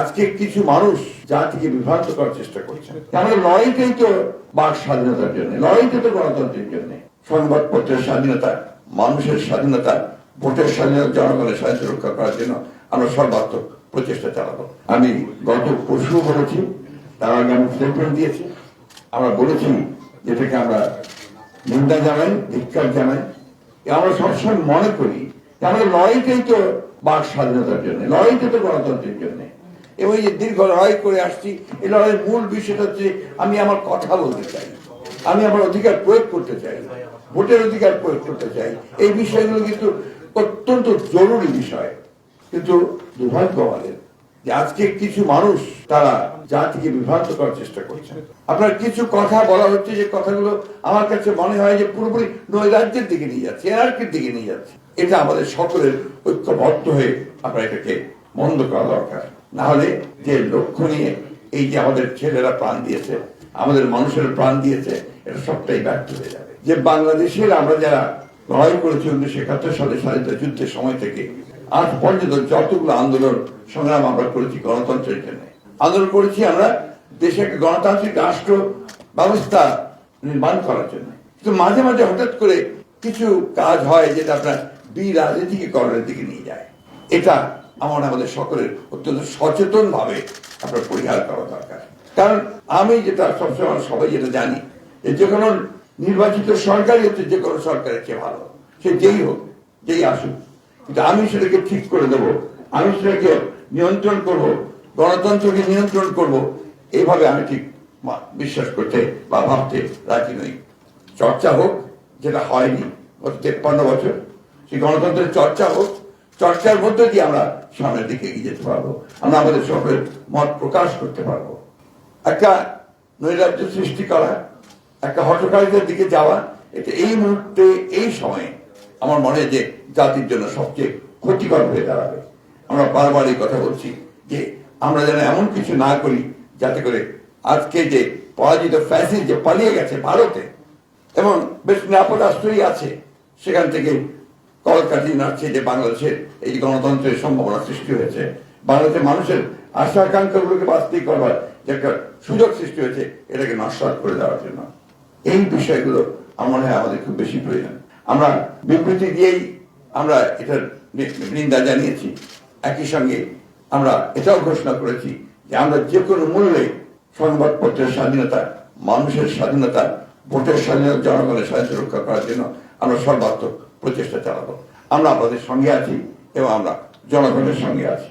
আজকে কিছু মানুষ জাতিকে বিভ্রান্ত করার চেষ্টা করছেন। আমাদের লড়াইটাই তো বাক স্বাধীনতার জন্য, লড়াইটা তো গণতন্ত্রের জন্য। সংবাদপত্রের স্বাধীনতা, মানুষের স্বাধীনতা, ভোটের স্বাধীনতা, জনগণের স্বাধীনতা রক্ষা করার জন্য আমরা সর্বাত্মক প্রচেষ্টা চালাবো। আমি গত পরশু বলেছি, তার আগে আমি স্টেটমেন্ট দিয়েছি, আমরা বলেছি যেটাকে আমরা নিন্দা জানাই, ধিক্কার জানাই। আমরা সবসময় মনে করি আমাদের লড়াইটাই তো বাক স্বাধীনতার জন্য, লড়াইটা তো গণতন্ত্রের জন্য। এবং এই যে দীর্ঘ লড়াই করে আসছি, এই লড়াইয়ের মূল বিষয়টা হচ্ছে আমি আমার কথা বলতে চাই, আমি আমার অধিকার প্রয়োগ করতে চাই, ভোটের অধিকার প্রয়োগ করতে চাই। এই বিষয়গুলো কিন্তু অত্যন্ত জরুরি বিষয়। কিন্তু দুর্ভাগ্য আমাদের যে আজকে কিছু মানুষ তারা জাতিকে বিভ্রান্ত করার চেষ্টা করছেন। আপনার কিছু কথা বলা হচ্ছে, যে কথাগুলো আমার কাছে মনে হয় যে পুরোপুরি নৈরাজ্যের দিকে নিয়ে যাচ্ছে, এনার্কির দিকে নিয়ে যাচ্ছে। এটা আমাদের সকলের ঐক্যবদ্ধ হয়ে আপনার এটাকে বন্ধ করা দরকার। না হলে যে লক্ষ্য নিয়ে এই যে আমাদের ছেলেরা প্রাণ দিয়েছে, আমাদের মানুষের প্রাণ দিয়েছে, এটা সবটাই ব্যর্থ হয়ে যাবে। যে বাংলাদেশের আমরা যারা লড়াই করেছি 1971 সালে স্বাধীনতা যুদ্ধের সময় থেকে আজ পর্যন্ত যতগুলো আন্দোলন সংগ্রাম আমরা করেছি গণতন্ত্রের জন্য, আন্দোলন করেছি আমরা দেশে একটা গণতান্ত্রিক রাষ্ট্র ব্যবস্থা নির্মাণ করার জন্য। কিন্তু মাঝে মাঝে হঠাৎ করে কিছু কাজ হয় যেটা আপনার বিরাজনীতিকরণের দিকে নিয়ে যায়। এটা আমাদের সকলের অত্যন্ত সচেতন ভাবে আপনার পরিহার করা দরকার। কারণ আমি যেটা সবসময় সবাই যেটা জানি, যে কোনো নির্বাচিত সরকারই হচ্ছে যে কোনো সরকারের চেয়ে ভালো, সে যেই হোক, যেই আসুক। কিন্তু আমি সেটাকে ঠিক করে দেবো, আমি সেটাকে নিয়ন্ত্রণ করব, গণতন্ত্রকে নিয়ন্ত্রণ করব, এইভাবে আমি ঠিক বিশ্বাস করতে বা ভাবতে রাজি নই। চর্চা হোক, যেটা হয়নি গত 53 বছর, সেই গণতন্ত্রের চর্চা হোক, চর্চার মধ্যে দিয়ে আমরা সামনের দিকে এগিয়ে যেতে পারবো, আমরা আমাদের সকলের মত প্রকাশ করতে পারবো। একটা নৈরাজ্য সৃষ্টি করা, একটা হটকারিতার দিকে যাওয়া, এটা এই মুহূর্তে এই সময়ে আমার মনে হয় যে জাতির জন্য সবচেয়ে ক্ষতিকর হয়ে দাঁড়াবে। আমরা বারবার এই কথা বলছি যে আমরা যেন এমন কিছু না করি যাতে করে আজকে যে পরাজিত ফ্যাসিস্ট যে পালিয়ে গেছে ভারতে এবং বেশ নিরাপদ আশ্রয়ই আছে, সেখান থেকে কলকাঠি নাড়ছে যে বাংলাদেশের এই গণতন্ত্রের সম্ভাবনা সৃষ্টি হয়েছে, বাংলাদেশের মানুষের আশা আকাঙ্ক্ষাগুলোকে বাস্তবিক করবার যে একটা সুযোগ সৃষ্টি হয়েছে, এটাকে নস্যাৎ করে দেওয়ার জন্য এই বিষয়গুলো আমার মনে হয় আমাদের খুব বেশি প্রয়োজন। আমরা বিবৃতি দিয়েই আমরা এটার নিন্দা জানিয়েছি, একই সঙ্গে আমরা এটাও ঘোষণা করেছি যে আমরা যে কোনো মূল্যে সংবাদপত্রের স্বাধীনতা, মানুষের স্বাধীনতা, ভোটের স্বাধীনতা, জনগণের স্বাধীনতা রক্ষা করার জন্য আমরা সর্বাত্মক প্রচেষ্টা চালাবো। আমরা আপনাদের সঙ্গে আছি এবং আমরা জনগণের সঙ্গে আছি।